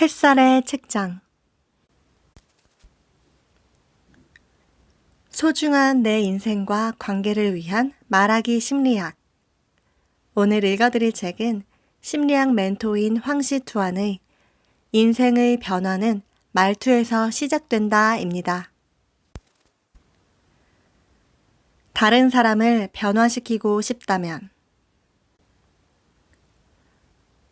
햇살의 책장. 소중한 내 인생과 관계를 위한 말하기 심리학. 오늘 읽어드릴 책은 심리학 멘토인 황시투안의 인생의 변화는 말투에서 시작된다입니다. 다른 사람을 변화시키고 싶다면.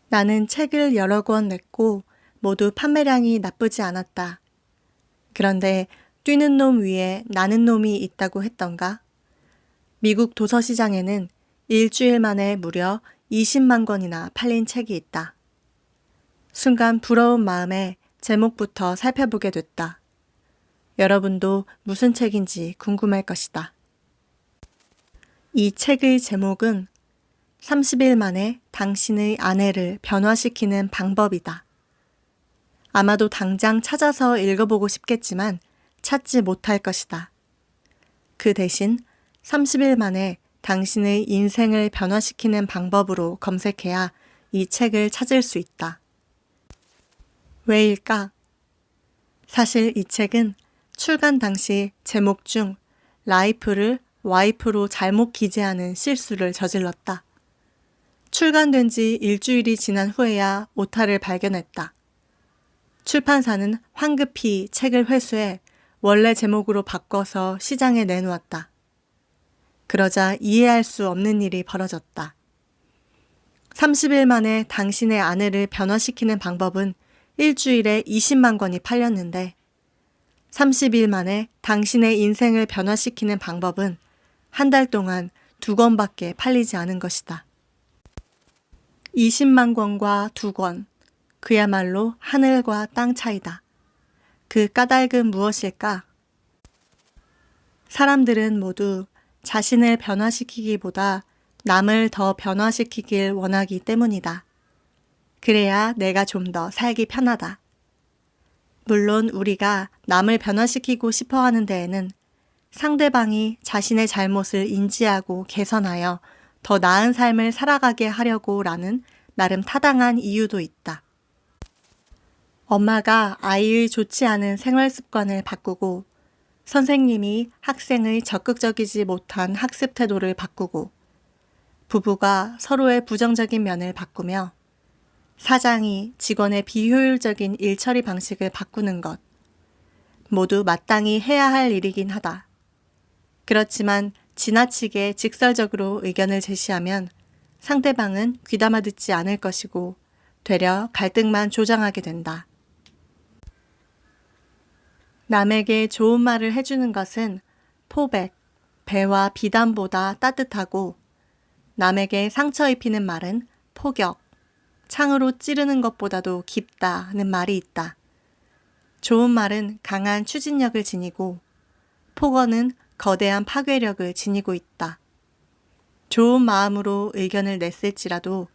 나는 책을 여러 권 냈고 모두 판매량이 나쁘지 않았다. 그런데 뛰는 놈 위에 나는 놈이 있다고 했던가? 미국 도서시장에는 일주일 만에 무려 20만 권이나 팔린 책이 있다. 순간 부러운 마음에 제목부터 살펴보게 됐다. 여러분도 무슨 책인지 궁금할 것이다. 이 책의 제목은 30일 만에 당신의 아내를 변화시키는 방법이다. 아마도 당장 찾아서 읽어보고 싶겠지만 찾지 못할 것이다. 그 대신 30일 만에 당신의 인생을 변화시키는 방법으로 검색해야 이 책을 찾을 수 있다. 왜일까? 사실 이 책은 출간 당시 제목 중 라이프를 와이프로 잘못 기재하는 실수를 저질렀다. 출간된 지 일주일이 지난 후에야 오타를 발견했다. 출판사는 황급히 책을 회수해 원래 제목으로 바꿔서 시장에 내놓았다. 그러자 이해할 수 없는 일이 벌어졌다. 30일 만에 당신의 아내를 변화시키는 방법은 일주일에 20만 권이 팔렸는데 30일 만에 당신의 인생을 변화시키는 방법은 한 달 동안 2권밖에 팔리지 않은 것이다. 20만 권과 2권. 그야말로 하늘과 땅 차이다. 그 까닭은 무엇일까? 사람들은 모두 자신을 변화시키기보다 남을 더 변화시키길 원하기 때문이다. 그래야 내가 좀 더 살기 편하다. 물론 우리가 남을 변화시키고 싶어 하는 데에는 상대방이 자신의 잘못을 인지하고 개선하여 더 나은 삶을 살아가게 하려고 라는 나름 타당한 이유도 있다. 엄마가 아이의 좋지 않은 생활 습관을 바꾸고 선생님이 학생의 적극적이지 못한 학습 태도를 바꾸고 부부가 서로의 부정적인 면을 바꾸며 사장이 직원의 비효율적인 일 처리 방식을 바꾸는 것 모두 마땅히 해야 할 일이긴 하다. 그렇지만 지나치게 직설적으로 의견을 제시하면 상대방은 귀담아 듣지 않을 것이고 되려 갈등만 조장하게 된다. 남에게 좋은 말을 해주는 것은 포백, 배와 비담보다 따뜻하고 남에게 상처 입히는 말은 포격, 창으로 찌르는 것보다도 깊다는 말이 있다. 좋은 말은 강한 추진력을 지니고 폭언은 거대한 파괴력을 지니고 있다. 좋은 마음으로 의견을 냈을지라도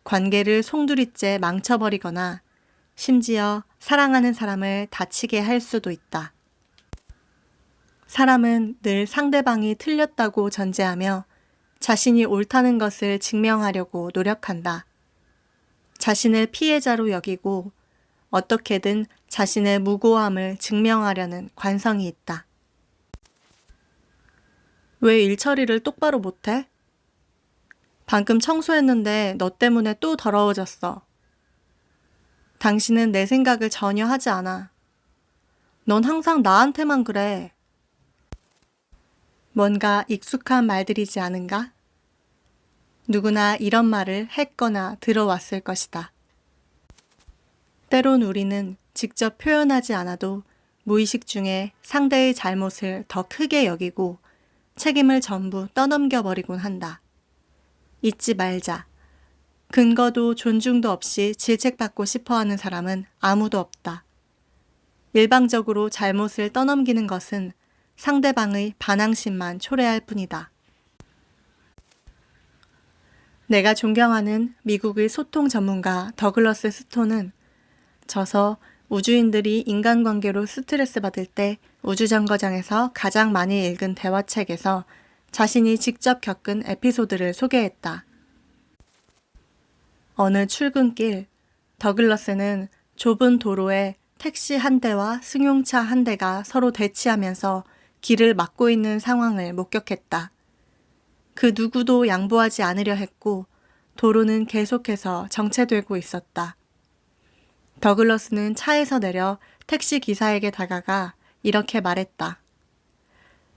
관계를 송두리째 망쳐버리거나 심지어 사랑하는 사람을 다치게 할 수도 있다. 사람은 늘 상대방이 틀렸다고 전제하며 자신이 옳다는 것을 증명하려고 노력한다. 자신을 피해자로 여기고 어떻게든 자신의 무고함을 증명하려는 관성이 있다. 왜 일 처리를 똑바로 못해? 방금 청소했는데 너 때문에 또 더러워졌어. 당신은 내 생각을 전혀 하지 않아. 넌 항상 나한테만 그래. 뭔가 익숙한 말들이지 않은가? 누구나 이런 말을 했거나 들어왔을 것이다. 때론 우리는 직접 표현하지 않아도 무의식 중에 상대의 잘못을 더 크게 여기고 책임을 전부 떠넘겨버리곤 한다. 잊지 말자. 근거도 존중도 없이 질책받고 싶어하는 사람은 아무도 없다. 일방적으로 잘못을 떠넘기는 것은 상대방의 반항심만 초래할 뿐이다. 내가 존경하는 미국의 소통 전문가 더글러스 스톤은 저서 우주인들이 인간관계로 스트레스 받을 때 우주정거장에서 가장 많이 읽은 대화책에서 자신이 직접 겪은 에피소드를 소개했다. 어느 출근길 더글러스는 좁은 도로에 택시 한 대와 승용차 한 대가 서로 대치하면서 길을 막고 있는 상황을 목격했다. 그 누구도 양보하지 않으려 했고 도로는 계속해서 정체되고 있었다. 더글러스는 차에서 내려 택시 기사에게 다가가 이렇게 말했다.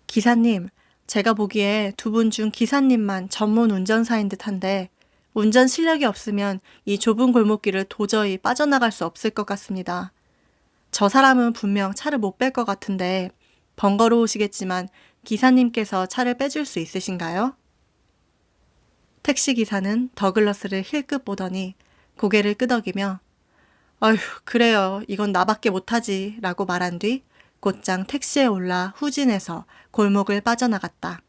기사님, 제가 보기에 두 분 중 기사님만 전문 운전사인 듯한데 운전 실력이 없으면 이 좁은 골목길을 도저히 빠져나갈 수 없을 것 같습니다. 저 사람은 분명 차를 못 뺄 것 같은데 번거로우시겠지만 기사님께서 차를 빼줄 수 있으신가요? 택시기사는 더글러스를 힐끗 보더니 고개를 끄덕이며 어휴, 그래요. 이건 나밖에 못하지 라고 말한 뒤 곧장 택시에 올라 후진해서 골목을 빠져나갔다.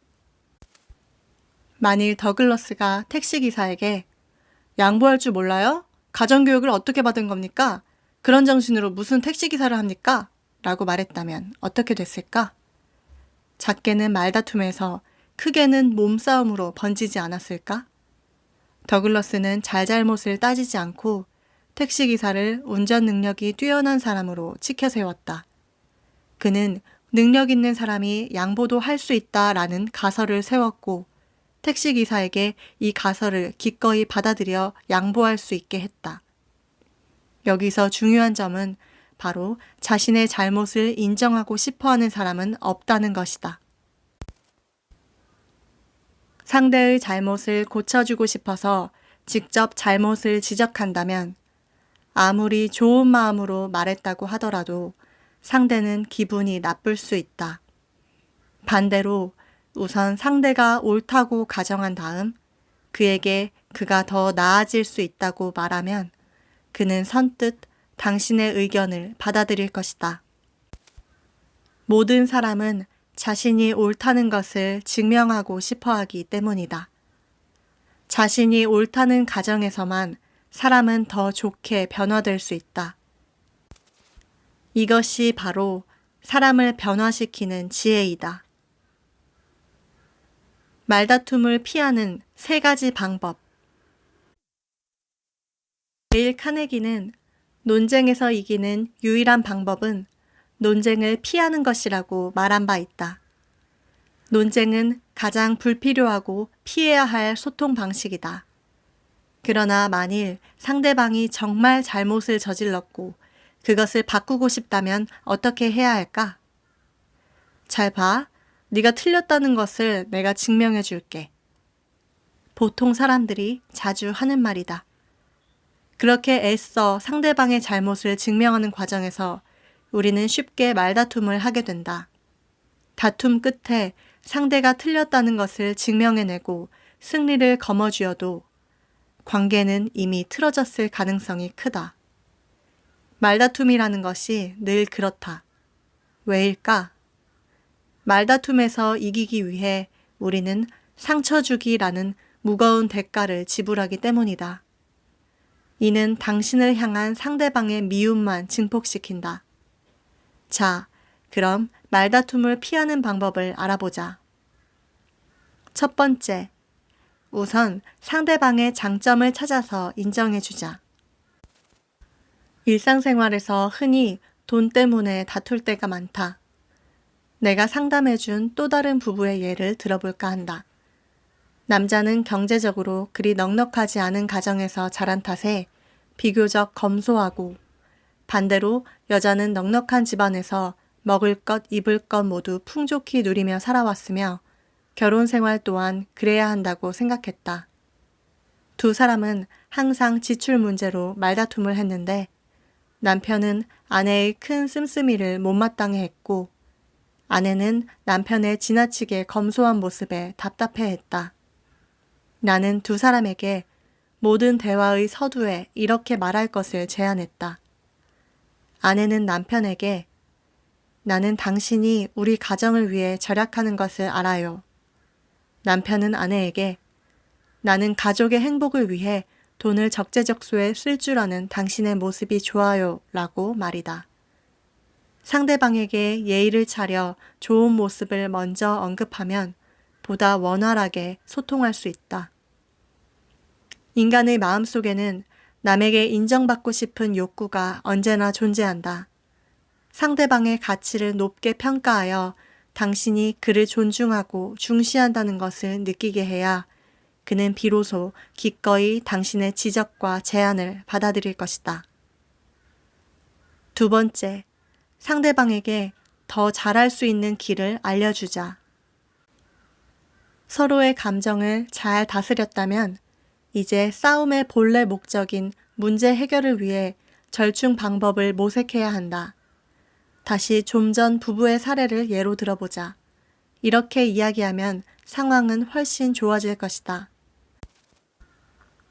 만일 더글러스가 택시기사에게 양보할 줄 몰라요? 가정교육을 어떻게 받은 겁니까? 그런 정신으로 무슨 택시기사를 합니까? 라고 말했다면 어떻게 됐을까? 작게는 말다툼에서 크게는 몸싸움으로 번지지 않았을까? 더글러스는 잘잘못을 따지지 않고 택시기사를 운전 능력이 뛰어난 사람으로 치켜세웠다. 그는 능력 있는 사람이 양보도 할 수 있다라는 가설을 세웠고 택시기사에게 이 가설을 기꺼이 받아들여 양보할 수 있게 했다. 여기서 중요한 점은 바로 자신의 잘못을 인정하고 싶어하는 사람은 없다는 것이다. 상대의 잘못을 고쳐주고 싶어서 직접 잘못을 지적한다면 아무리 좋은 마음으로 말했다고 하더라도 상대는 기분이 나쁠 수 있다. 반대로 우선 상대가 옳다고 가정한 다음 그에게 그가 더 나아질 수 있다고 말하면 그는 선뜻 당신의 의견을 받아들일 것이다. 모든 사람은 자신이 옳다는 것을 증명하고 싶어 하기 때문이다. 자신이 옳다는 가정에서만 사람은 더 좋게 변화될 수 있다. 이것이 바로 사람을 변화시키는 지혜이다. 말다툼을 피하는 3가지 방법. 데일 카네기는 논쟁에서 이기는 유일한 방법은 논쟁을 피하는 것이라고 말한 바 있다. 논쟁은 가장 불필요하고 피해야 할 소통 방식이다. 그러나 만일 상대방이 정말 잘못을 저질렀고 그것을 바꾸고 싶다면 어떻게 해야 할까? 잘 봐. 네가 틀렸다는 것을 내가 증명해 줄게. 보통 사람들이 자주 하는 말이다. 그렇게 애써 상대방의 잘못을 증명하는 과정에서 우리는 쉽게 말다툼을 하게 된다. 다툼 끝에 상대가 틀렸다는 것을 증명해내고 승리를 거머쥐어도 관계는 이미 틀어졌을 가능성이 크다. 말다툼이라는 것이 늘 그렇다. 왜일까? 말다툼에서 이기기 위해 우리는 상처 주기라는 무거운 대가를 지불하기 때문이다. 이는 당신을 향한 상대방의 미움만 증폭시킨다. 자, 그럼 말다툼을 피하는 방법을 알아보자. 첫 번째, 우선 상대방의 장점을 찾아서 인정해주자. 일상생활에서 흔히 돈 때문에 다툴 때가 많다. 내가 상담해준 또 다른 부부의 예를 들어볼까 한다. 남자는 경제적으로 그리 넉넉하지 않은 가정에서 자란 탓에 비교적 검소하고 반대로 여자는 넉넉한 집안에서 먹을 것, 입을 것 모두 풍족히 누리며 살아왔으며 결혼 생활 또한 그래야 한다고 생각했다. 두 사람은 항상 지출 문제로 말다툼을 했는데 남편은 아내의 큰 씀씀이를 못마땅해 했고 아내는 남편의 지나치게 검소한 모습에 답답해했다. 나는 두 사람에게 모든 대화의 서두에 이렇게 말할 것을 제안했다. 아내는 남편에게 나는 당신이 우리 가정을 위해 절약하는 것을 알아요. 남편은 아내에게 나는 가족의 행복을 위해 돈을 적재적소에 쓸 줄 아는 당신의 모습이 좋아요 라고 말이다. 상대방에게 예의를 차려 좋은 모습을 먼저 언급하면 보다 원활하게 소통할 수 있다. 인간의 마음속에는 남에게 인정받고 싶은 욕구가 언제나 존재한다. 상대방의 가치를 높게 평가하여 당신이 그를 존중하고 중시한다는 것을 느끼게 해야 그는 비로소 기꺼이 당신의 지적과 제안을 받아들일 것이다. 두 번째, 상대방에게 더 잘할 수 있는 길을 알려주자. 서로의 감정을 잘 다스렸다면 이제 싸움의 본래 목적인 문제 해결을 위해 절충 방법을 모색해야 한다. 다시 좀 전 부부의 사례를 예로 들어보자. 이렇게 이야기하면 상황은 훨씬 좋아질 것이다.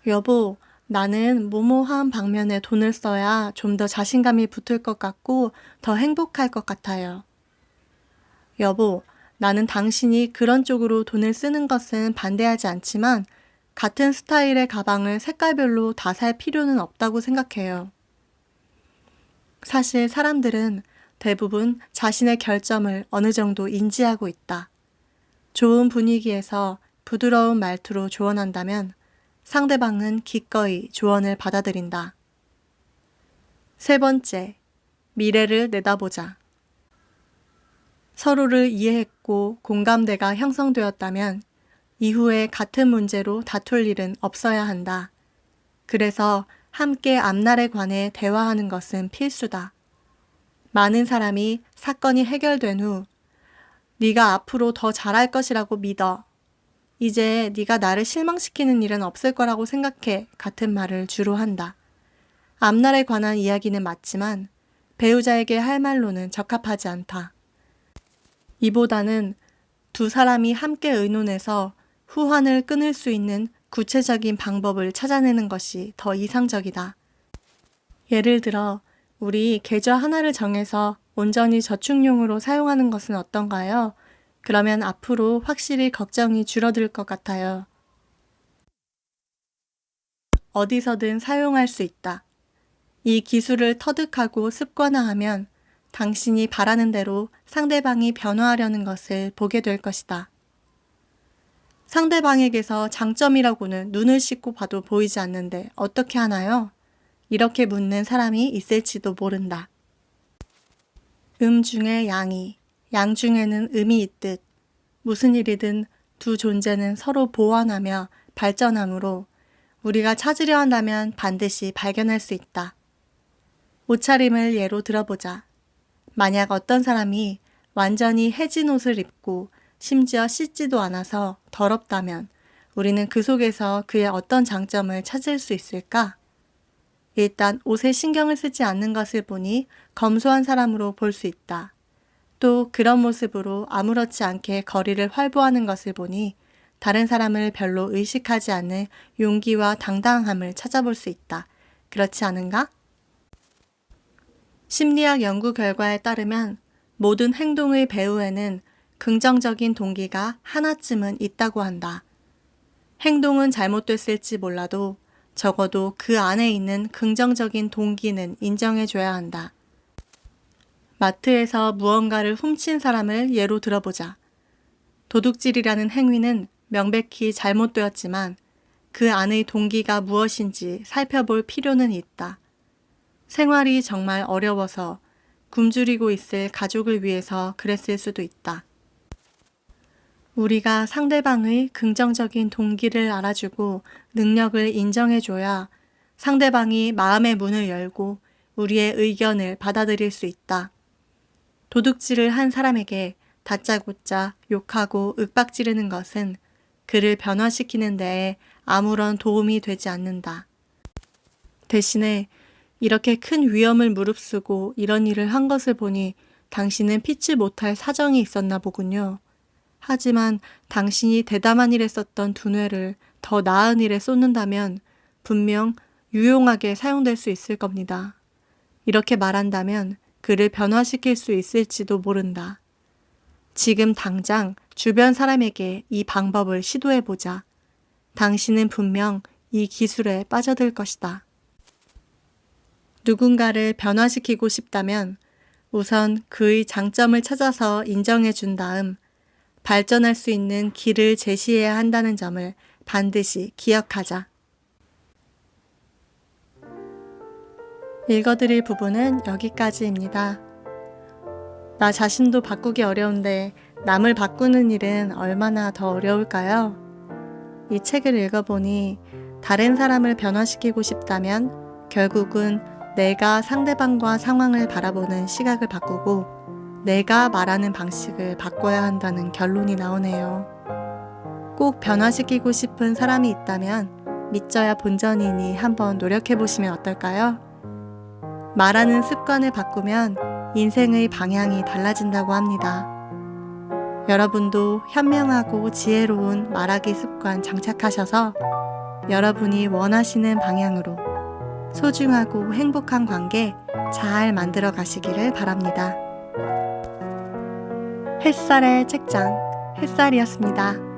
여보, 나는 모모한 방면에 돈을 써야 좀 더 자신감이 붙을 것 같고 더 행복할 것 같아요. 여보, 나는 당신이 그런 쪽으로 돈을 쓰는 것은 반대하지 않지만 같은 스타일의 가방을 색깔별로 다 살 필요는 없다고 생각해요. 사실 사람들은 대부분 자신의 결점을 어느 정도 인지하고 있다. 좋은 분위기에서 부드러운 말투로 조언한다면 상대방은 기꺼이 조언을 받아들인다. 세 번째, 미래를 내다보자. 서로를 이해했고 공감대가 형성되었다면 이후에 같은 문제로 다툴 일은 없어야 한다. 그래서 함께 앞날에 관해 대화하는 것은 필수다. 많은 사람이 사건이 해결된 후 네가 앞으로 더 잘할 것이라고 믿어. 이제 네가 나를 실망시키는 일은 없을 거라고 생각해 같은 말을 주로 한다. 앞날에 관한 이야기는 맞지만 배우자에게 할 말로는 적합하지 않다. 이보다는 두 사람이 함께 의논해서 후환을 끊을 수 있는 구체적인 방법을 찾아내는 것이 더 이상적이다. 예를 들어 우리 계좌 하나를 정해서 온전히 저축용으로 사용하는 것은 어떤가요? 그러면 앞으로 확실히 걱정이 줄어들 것 같아요. 어디서든 사용할 수 있다. 이 기술을 터득하고 습관화하면 당신이 바라는 대로 상대방이 변화하려는 것을 보게 될 것이다. 상대방에게서 장점이라고는 눈을 씻고 봐도 보이지 않는데 어떻게 하나요? 이렇게 묻는 사람이 있을지도 모른다. 중에 양이, 양 중에는 음이 있듯 무슨 일이든 두 존재는 서로 보완하며 발전하므로 우리가 찾으려 한다면 반드시 발견할 수 있다. 옷차림을 예로 들어보자. 만약 어떤 사람이 완전히 해진 옷을 입고 심지어 씻지도 않아서 더럽다면 우리는 그 속에서 그의 어떤 장점을 찾을 수 있을까? 일단 옷에 신경을 쓰지 않는 것을 보니 검소한 사람으로 볼 수 있다. 또 그런 모습으로 아무렇지 않게 거리를 활보하는 것을 보니 다른 사람을 별로 의식하지 않는 용기와 당당함을 찾아볼 수 있다. 그렇지 않은가? 심리학 연구 결과에 따르면 모든 행동의 배후에는 긍정적인 동기가 하나쯤은 있다고 한다. 행동은 잘못됐을지 몰라도 적어도 그 안에 있는 긍정적인 동기는 인정해줘야 한다. 마트에서 무언가를 훔친 사람을 예로 들어보자. 도둑질이라는 행위는 명백히 잘못되었지만 그 안의 동기가 무엇인지 살펴볼 필요는 있다. 생활이 정말 어려워서 굶주리고 있을 가족을 위해서 그랬을 수도 있다. 우리가 상대방의 긍정적인 동기를 알아주고 능력을 인정해줘야 상대방이 마음의 문을 열고 우리의 의견을 받아들일 수 있다. 도둑질을 한 사람에게 다짜고짜 욕하고 윽박지르는 것은 그를 변화시키는 데에 아무런 도움이 되지 않는다. 대신에 이렇게 큰 위험을 무릅쓰고 이런 일을 한 것을 보니 당신은 피치 못할 사정이 있었나 보군요. 하지만 당신이 대담한 일에 썼던 두뇌를 더 나은 일에 쏟는다면 분명 유용하게 사용될 수 있을 겁니다. 이렇게 말한다면 그를 변화시킬 수 있을지도 모른다. 지금 당장 주변 사람에게 이 방법을 시도해보자. 당신은 분명 이 기술에 빠져들 것이다. 누군가를 변화시키고 싶다면 우선 그의 장점을 찾아서 인정해 준 다음 발전할 수 있는 길을 제시해야 한다는 점을 반드시 기억하자. 읽어드릴 부분은 여기까지입니다. 나 자신도 바꾸기 어려운데 남을 바꾸는 일은 얼마나 더 어려울까요? 이 책을 읽어보니 다른 사람을 변화시키고 싶다면 결국은 내가 상대방과 상황을 바라보는 시각을 바꾸고 내가 말하는 방식을 바꿔야 한다는 결론이 나오네요. 꼭 변화시키고 싶은 사람이 있다면 믿져야 본전이니 한번 노력해보시면 어떨까요? 말하는 습관을 바꾸면 인생의 방향이 달라진다고 합니다. 여러분도 현명하고 지혜로운 말하기 습관 장착하셔서 여러분이 원하시는 방향으로 소중하고 행복한 관계 잘 만들어 가시기를 바랍니다. 햇살의 책장, 햇살이었습니다.